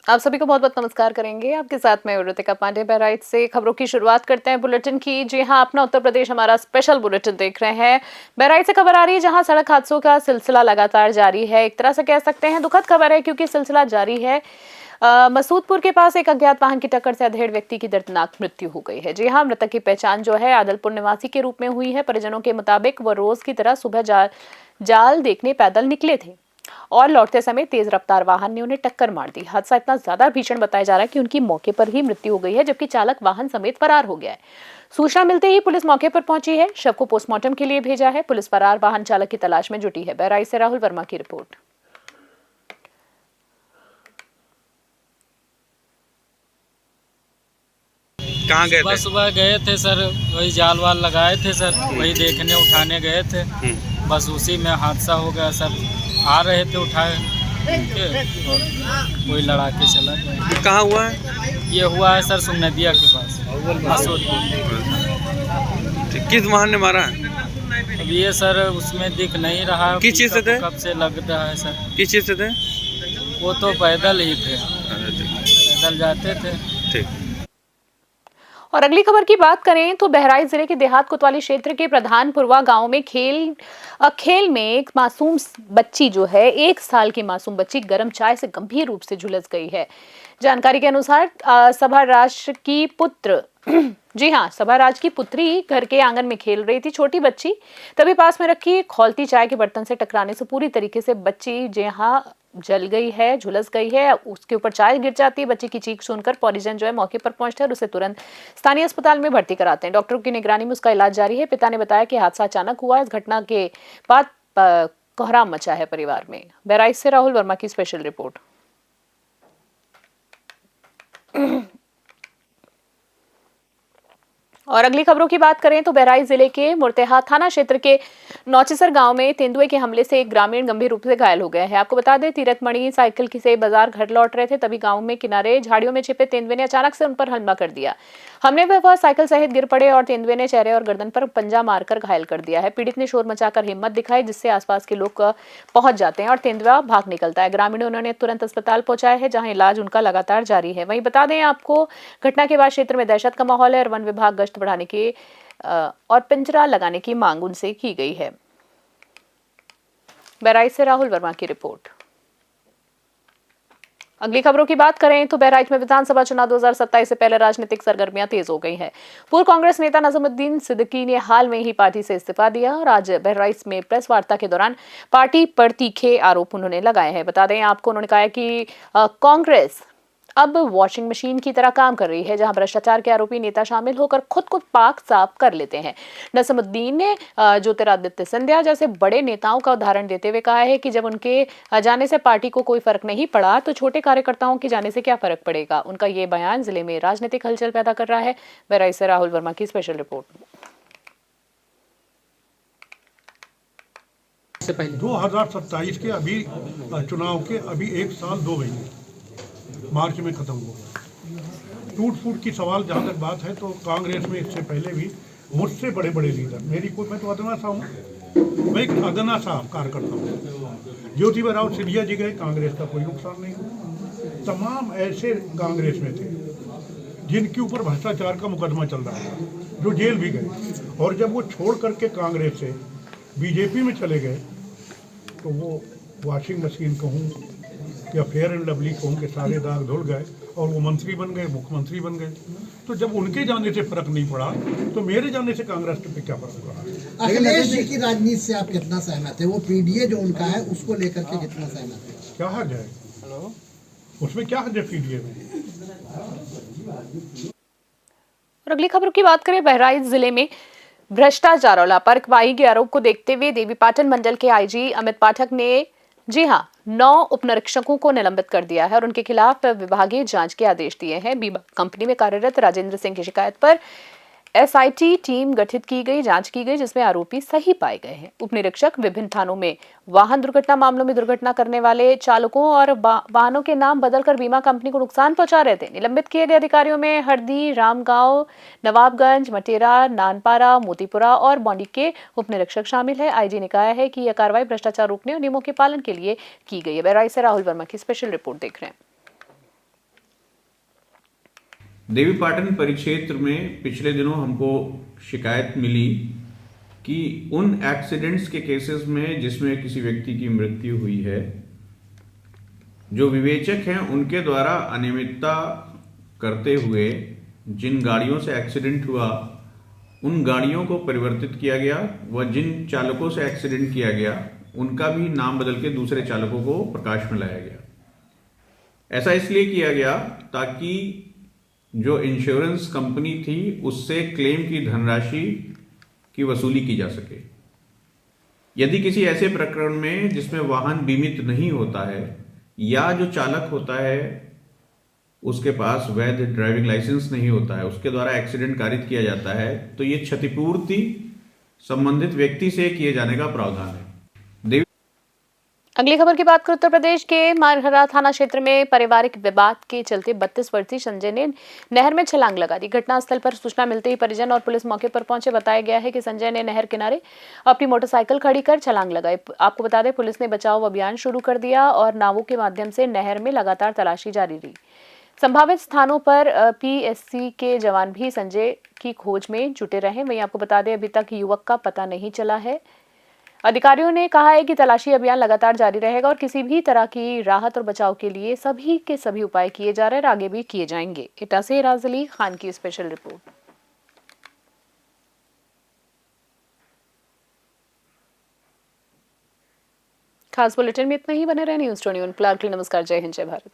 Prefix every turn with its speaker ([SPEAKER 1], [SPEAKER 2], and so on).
[SPEAKER 1] आप सभी को बहुत बहुत नमस्कार करेंगे। आपके साथ मैं ऋतिका पांडे बहराइच से खबरों की शुरुआत करते हैं बुलेटिन की। जी हां, अपना उत्तर प्रदेश हमारा स्पेशल बुलेटिन देख रहे हैं। बहराइच से खबर आ रही है जहां सड़क हादसों का सिलसिला लगातार जारी है। एक तरह से कह सकते हैं दुखद खबर है क्योंकि सिलसिला जारी है। मसूदपुर के पास एक अज्ञात वाहन की टक्कर से अधेड़ व्यक्ति की दर्दनाक मृत्यु हो गई है। जी हां, मृतक की पहचान जो है आदलपुर निवासी के रूप में हुई है। परिजनों के मुताबिक वो रोज की तरह सुबह जाल देखने पैदल निकले थे और लौटते समय तेज रफ्तार वाहन ने उन्हें टक्कर मार दी। हादसा इतना ज्यादा भीषण बताया जा रहा है कि उनकी मौके पर ही मृत्यु हो गई है, जबकि चालक वाहन समेत फरार हो गया है। सूचना मिलते ही पुलिस मौके पर पहुंची है, शव को पोस्टमार्टम के लिए भेजा है। पुलिस फरार वाहन चालक की तलाश में जुटी है। बहराइच से राहुल वर्मा की रिपोर्ट।
[SPEAKER 2] कहाँ गए थे?
[SPEAKER 3] सुबह गए थे सर, वही जाल वाल लगाए थे सर, वही देखने उठाने गए थे। बस उसी में हादसा हो गया सर। आ रहे थे उठाए के और कोई लड़ा के चला गया।
[SPEAKER 2] कहाँ हुआ है?
[SPEAKER 3] ये हुआ है सर सुमनदिया के पास, मसूदपुर।
[SPEAKER 2] किस वाहन ने मारा है?
[SPEAKER 3] अब ये सर उसमें दिख नहीं रहा।
[SPEAKER 2] किस चीज़ से थे?
[SPEAKER 3] कब से लग रहा है सर।
[SPEAKER 2] किस चीज़ से थे?
[SPEAKER 3] वो तो पैदल ही थे, पैदल जाते थे।
[SPEAKER 2] ठीक।
[SPEAKER 1] और अगली खबर की बात करें तो बहराइच जिले के देहात कोतवाली क्षेत्र के प्रधानपुरवा गांव में खेल में एक मासूम बच्ची जो है 1 साल की मासूम बच्ची गर्म चाय से गंभीर रूप से झुलस गई है। जानकारी के अनुसार सभा राज की पुत्र जी हाँ, सभा राज की पुत्री घर के आंगन में खेल रही थी। छोटी बच्ची तभी पास में रखी खौलती चाय के बर्तन से टकराने से पूरी तरीके से बच्ची जहाँ जल गई है, झुलस गई है। उसके ऊपर चाय गिर जाती है। बच्ची की चीख सुनकर परिजन जो है मौके पर पहुंचते हैं और उसे तुरंत स्थानीय अस्पताल में भर्ती कराते हैं। डॉक्टरों की निगरानी में उसका इलाज जारी है। पिता ने बताया कि हादसा अचानक हुआ। इस घटना के बाद कोहराम मचा है परिवार में। बहराइच से राहुल वर्मा की स्पेशल रिपोर्ट। और अगली खबरों की बात करें तो बहराइच जिले के मुर्तेहा थाना क्षेत्र के नौचेसर गांव में तेंदुए के हमले से एक ग्रामीण गंभीर रूप से घायल हो गया है। आपको बता दें, तीरथ मणि साइकिल से बाजार घर लौट रहे थे, तभी गांव में किनारे झाड़ियों में छिपे तेंदुए ने अचानक से उन पर हमला कर दिया। हमले में वह साइकिल सहित गिर पड़े और तेंदुए ने चेहरे और गर्दन पर पंजा मारकर घायल कर दिया है। पीड़ित ने शोर मचाकर हिम्मत दिखाई, जिससे आसपास के लोग पहुंच जाते हैं और तेंदुआ भाग निकलता है। ग्रामीणों ने तुरंत अस्पताल पहुंचाया है, जहां इलाज उनका लगातार जारी है। वहीं बता दें आपको, घटना के बाद क्षेत्र में दहशत का माहौल है और वन विभाग गश्त बढ़ाने की और पिंजरा लगाने की मांग उनसे की गई है। बहराइच से राहुल वर्मा की रिपोर्ट। अगली खबरों की बात करें तो बहराइच में विधानसभा चुनाव 2027 से पहले राजनीतिक सरगर्मियां तेज हो गई हैं। पूर्व कांग्रेस नेता नजमुद्दीन सिद्दीकी ने हाल में ही पार्टी से इस्तीफा दिया और आज बहराइच में प्रेस वार्ता के दौरान पार्टी पर तीखे आरोप उन्होंने लगाए हैं। बता दें आपको, उन्होंने कहा कि कांग्रेस अब वॉशिंग मशीन की तरह काम कर रही है, जहां भ्रष्टाचार के आरोपी नेता शामिल होकर खुद को पाक साफ कर लेते हैं। नसमुद्दीन ने ज्योतिरादित्य सिंधिया जैसे बड़े नेताओं का उदाहरण देते हुए कहा है कि जब उनके जाने से पार्टी को कोई फर्क नहीं पड़ा तो छोटे कार्यकर्ताओं के जाने से क्या फर्क पड़ेगा। उनका ये बयान जिले में राजनीतिक हलचल पैदा कर रहा है। बहराइच से राहुल वर्मा की स्पेशल रिपोर्ट।
[SPEAKER 4] से पहले 2027 के अभी चुनाव के अभी 1 साल 2 महीने मार्च में खत्म हुआ। टूट फूट की सवाल जहाँ तक बात है तो कांग्रेस में इससे पहले भी मुझसे बड़े बड़े लीडर, मैं तो अदना सा हूँ, मैं एक अदना सा कार्यकर्ता हूँ। ज्योतिराव सिंधिया जी गए, कांग्रेस का कोई नुकसान नहीं हुआ। तमाम ऐसे कांग्रेस में थे जिनके ऊपर भ्रष्टाचार का मुकदमा चल रहा था, जो जेल भी गए, और जब वो छोड़ करके कांग्रेस से बीजेपी में चले गए तो वो वॉशिंग मशीन कहूँ या फेयर एंड लवली कहूँ के सारे दाग धुल गए और वो मंत्री बन गए, मुख्यमंत्री बन गए। तो जब उनके जाने से फर्क नहीं पड़ा तो मेरे जाने से कांग्रेस पे क्या फर्क पड़ा?
[SPEAKER 5] अखिलेश जी की राजनीति से आप कितना सहमत है? वो पीडीए जो उनका है उसको लेकर के कितना सहमत है?
[SPEAKER 4] क्या हर्ज है उसमें? क्या हर्ज है पीडीए में?
[SPEAKER 1] और अगली खबर की बात करें, बहराइच जिले में भ्रष्टाचार और लापरवाही के आरोप को देखते हुए देवीपाटन मंडल के आईजी अमित पाठक ने जी हां 9 उपनिरीक्षकों को निलंबित कर दिया है और उनके खिलाफ विभागीय जांच के आदेश दिए हैं। बीमा कंपनी में कार्यरत राजेंद्र सिंह की शिकायत पर एसआईटी टीम गठित की गई, जांच की गई, जिसमें आरोपी सही पाए गए हैं। उपनिरीक्षक विभिन्न थानों में वाहन दुर्घटना मामलों में दुर्घटना करने वाले चालकों और वाहनों के नाम बदलकर बीमा कंपनी को नुकसान पहुंचा रहे थे। निलंबित किए गए अधिकारियों में हरदी, रामगांव, नवाबगंज, मटेरा, नानपारा, मोतीपुरा और बौंडी के उपनिरीक्षक शामिल है। आईजी ने कहा है कि यह कार्रवाई भ्रष्टाचार रोकने और नियमों के पालन के लिए की गई है। बहराइच से राहुल वर्मा की स्पेशल रिपोर्ट देख रहे हैं।
[SPEAKER 6] देवीपाटन परिक्षेत्र में पिछले दिनों हमको शिकायत मिली कि उन एक्सीडेंट्स के केसेस में जिसमें किसी व्यक्ति की मृत्यु हुई है, जो विवेचक हैं उनके द्वारा अनियमितता करते हुए जिन गाड़ियों से एक्सीडेंट हुआ उन गाड़ियों को परिवर्तित किया गया व जिन चालकों से एक्सीडेंट किया गया उनका भी नाम बदल के दूसरे चालकों को प्रकाश में लाया गया। ऐसा इसलिए किया गया ताकि जो इंश्योरेंस कंपनी थी उससे क्लेम की धनराशि की वसूली की जा सके। यदि किसी ऐसे प्रकरण में जिसमें वाहन बीमित नहीं होता है या जो चालक होता है उसके पास वैध ड्राइविंग लाइसेंस नहीं होता है, उसके द्वारा एक्सीडेंट कारित किया जाता है, तो ये क्षतिपूर्ति संबंधित व्यक्ति से किए जाने का प्रावधान है।
[SPEAKER 1] अगली खबर की बात करें, उत्तर प्रदेश के मारहरा थाना क्षेत्र में पारिवारिक विवाद के चलते 32 वर्षीय संजय ने नहर में छलांग लगा दी। घटनास्थल पर सूचना मिलते ही परिजन और पुलिस मौके पर पहुंचे। बताया गया है कि संजय ने नहर किनारे अपनी मोटरसाइकिल खड़ी कर छलांग लगाई। आपको बता दें, पुलिस ने बचाव अभियान शुरू कर दिया और नावों के माध्यम से नहर में लगातार तलाशी जारी रही। संभावित स्थानों पर पीएससी के जवान भी संजय की खोज में जुटे रहे। वहीं आपको बता दें, अभी तक युवक का पता नहीं चला है। अधिकारियों ने कहा है कि तलाशी अभियान लगातार जारी रहेगा और किसी भी तरह की राहत और बचाव के लिए सभी के सभी उपाय किए जा रहे हैं और आगे भी किए जाएंगे। इटा से राज अली खान की स्पेशल रिपोर्ट। खास बुलेटिन में इतना ही। बने रहे न्यूज़ 21 क्लार्क। नमस्कार, जय हिंद, जय भारत।